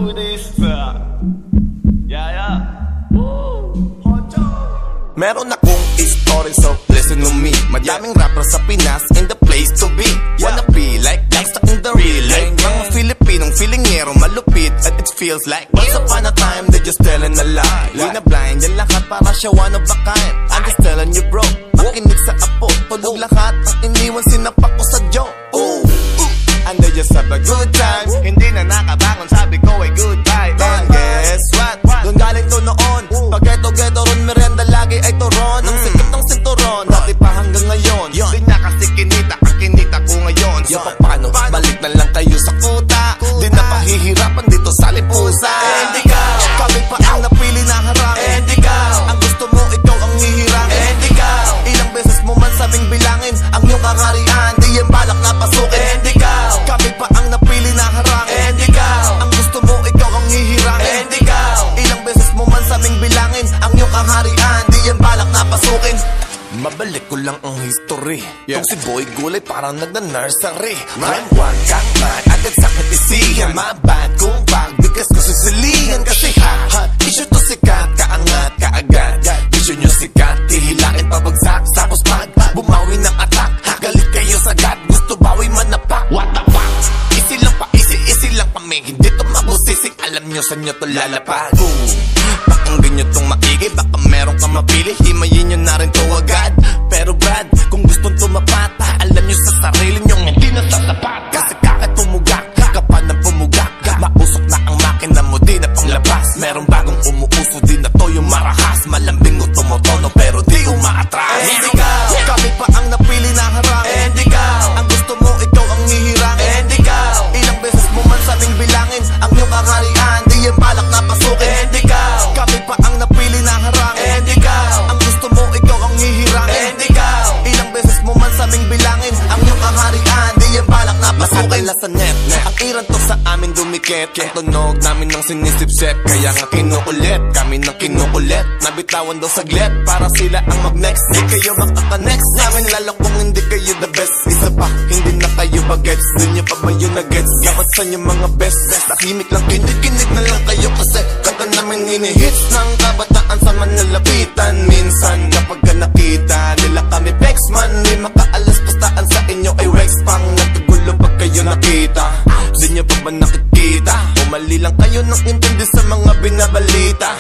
do this. Yeah. Meron akong story, so listen to me. Madaming rapper sa Pinas in the place to be. Wanna be like gangsta in the real life. Mga Filipinong filingero malupit, at it feels like once upon a time they just telling a lie. Di na blind yan lahat para siya one of a kind. I'm just telling you bro, makinig sa apo. Tulog lahat ang iniwan, sinapak ko sa joke. And they just have a good time. Hindi na nakabangon, sabi ko ay goodbye. And guess what? Doon galing to noon. Pag geto-geto ron, merienda lagi ay turon. Ang sikip ng sinturon, dati pa hanggang ngayon. Di na kasi kinita, ang kinita ko ngayon. So paano, balik na lang kayo sa kuta. Di na pahihirapan dito sa lipusa. And ikaw, kami pa ang napili na harang. And ikaw, ang gusto mo, ikaw ang hihirang. And ikaw, ilang beses mo man sabing bilangin ang iyong kakarian, di yan balak na pasukin. And ikaw, kami pa ang napili na harang. And ikaw, ang gusto mo, ikaw ang hihirang. And ikaw, ilang beses mo man sabing bilangin ang iyong kaharian, di yan balak na pasukin. Mabalik ko lang ang history. Tong si Boy Gulay parang nagna-nursery. Rhyme wag kang mad, agad sakit isihan. Mabad kung pagbigas ko susilihan. Kasi hot issue to sikat, kaangat, kaagad. Issue nyo sikat, hihilain pabagsak. Tapos pag bumawi ng atak, galit kayo sagad, gusto bawi manapak. What the fuck? Easy lang kami, hindi to mabusisik. Alam nyo sa nyo to lalapag. Pakinggan nyo tong maigi, baka meron kang mapili. Himayin nyo na rin to agad. Pero Brad, kung gustong tumapata, alam nyo sa sarili nyo hindi na sasapat. Kasi kahit pumugak, kapag na pumugak, mausok na ang makina mo, di na panglabas. Meron bagong umuuso, di na to yung marahas. Malambing o tumotono, pero di umaatras. And ikaw, kami pa ang napili na harang. And ikaw, ang gusto mo, ikaw ang hihirang. And ikaw, ilang beses mo man sabing bilangin ang iyong kakarian, di yan balak na pasukin. And ikaw, kami pa ang napili na harang. And ikaw, ang gusto mo, ikaw ang hihirang. And ikaw, ilang beses mo man sabing bilangin ang iyong kakarian, di yan balak na pasukin. Sa net, ang iran to sa amin dumikit. Ang tunog namin ng sinisipsip, kaya nga kinukulit, kami ng kinukulit. Nabitawan daw saglit, para sila ang mag-next. Di kayo makaka-next namin, lalo kung hindi kayo the best. Isa pa, hindi na kayo bagets, di nyo pa ba yun na-gets? Dapat sa inyo mga best, tahimik lang, kinig na lang kayo. Kasi kanta namin hinihits ng kabataan sa manlalapitan. Minsan kapag ka nakita nila kami pex man, di makaalas pastaan sa inyo ay Rex pang nagkagulo pag kayo nakita. Di nyo pa ba nakikita? Umali lang kayo ng intindi sa mga binabalita.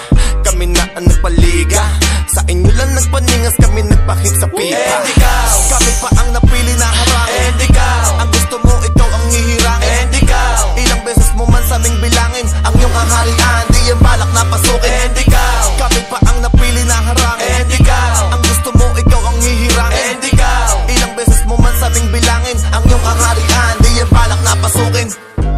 Kami na ang nagpaliga, sa inyo lang nagpaningas, kami nagpahit sa pipa. And ikaw, kami pa ang napili na harang. And ikaw, ang gusto mo, ikaw ang hihirang. And ikaw, ilang beses mo man sabing bilangin ang iyong kaharian, di yan balak na pasukin. And ikaw, kami pa ang napili na harang. And ikaw, ang gusto mo, ikaw ang hihirang. And ikaw, ilang beses mo man sabing bilangin ang iyong kaharian, di yan balak na pasukin.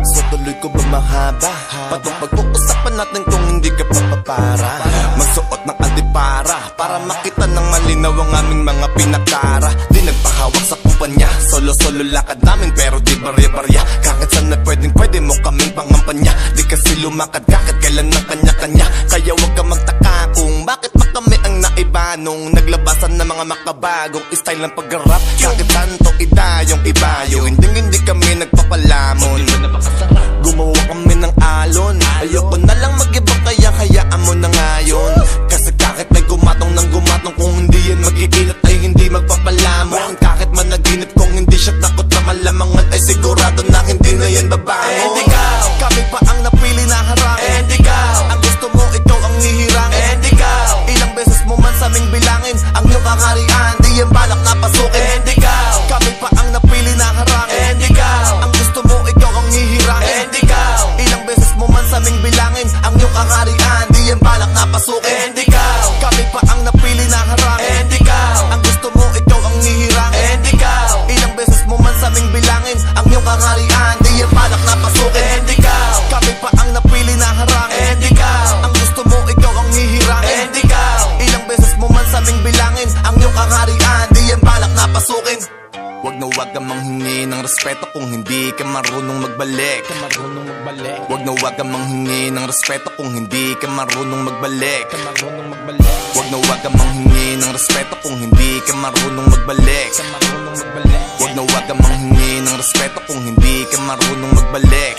So tuloy ko ba mahaba? Patong pag-uusapan natin kung hindi ka papapara. Magsuot ng antipara para makita ng malinaw ang aming mga pinakara. Di nagpahawak sa kumpanya, solo-solo lakad namin pero di barya-barya. Kahit saan na pwede mo kaming pangampanya. Di kasi lumakad kahit kailan ng kanya-kanya. Kaya wag ka magtaka kung bakit pa kami ang naiba nung naglabasan ng mga makabagong style ng pag-rap. Kahit tanto idayong ibayo, hindi kami nagpapalamon. Gumawa kami ng alon, ayoko na lang mag-iba kaya hayaan mo na ngayon. Kasi kahit may gumatong ng gumatong, kung hindi yan mag-iinat ay hindi magpapalamon. Kahit managinip kung hindi siya takot na malamangan, ay sigurado na hindi na yan babangon. And ikaw, kami pa ang napili na harang. And ikaw, ang gusto mo, ikaw ang hihirang. And ikaw, ilang beses mo man sabing bilangin ang iyong kakarian, di yan balak na pasukin. And ikaw, kami pa ang napili na harang. And ikaw, ang gusto mo, ikaw ang hihirang. And ikaw, ilang beses mo man sabing bilangin ang iyong kakarian, di yan balak na pasukin. And ikaw, kami pa ang napili na harang. And ikaw, ang gusto mo, ikaw ang hihirang. And ikaw, ilang beses mo man sabing bilangin ang iyong kakarian, di yan balak na pasukin. And ikaw, kami pa ang napili na harang. And ikaw, ang gusto mo, ikaw ang hihirang. And ikaw, ilang beses mo man sabing bilangin ang iyong kakarian, di yan balak na pasukin. Wag na wag kang manghingi ng respeto kung hindi ka marunong magbalik. Wag na wag kang manghingi ng respeto kung hindi ka marunong magbalik. Wag na wag kang manghingi ng respeto kung hindi ka marunong magbalik. Wag na wag kang manghingi ng respeto kung hindi ka marunong magbalik.